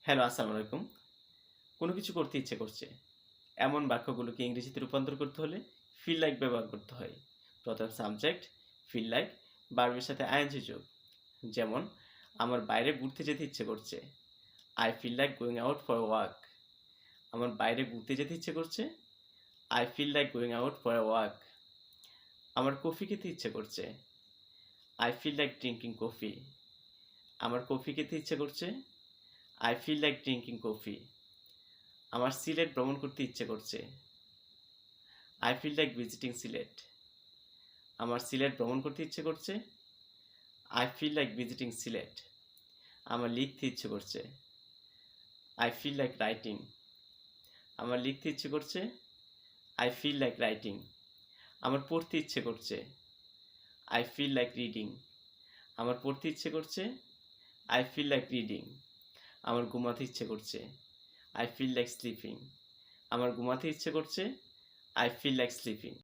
Hello, আসসালামু আলাইকুম। কোনো কিছু করতে ইচ্ছে করছে। এমন বাক্যগুলোকে ইংরেজিতে রূপান্তর করতে হলে ফিল লাইক ব্যবহার করতে হয়। প্রথম সাবজেক্ট ফিল লাইক ভার্বের সাথে আইএনজি যোগ। যেমন আমার বাইরে ঘুরতে যেতে ইচ্ছে করছে। I feel like going out for a walk. আমার বাইরে ঘুরতে যেতে ইচ্ছে করছে। I feel like going out for a walk. আমার কফি খেতে ইচ্ছে করছে। I feel like drinking coffee. আমার কফি খেতে ইচ্ছে করছে। I feel like drinking coffee. আমার সিলেট ভ্রমণ করতে ইচ্ছে করছে। I feel like visiting Sylhet. আমার সিলেট ভ্রমণ করতে ইচ্ছে করছে। I feel like visiting Sylhet. আমার লিখতে ইচ্ছে করছে। I feel like writing. আমার লিখতে ইচ্ছে করছে। I feel like writing. আমার পড়তে ইচ্ছে করছে। I feel like reading. আমার পড়তে ইচ্ছে করছে। I feel like reading. আমার ঘুমাতে ইচ্ছে করছে। I feel like sleeping. আমার ঘুমাতে ইচ্ছে করছে। I feel like sleeping.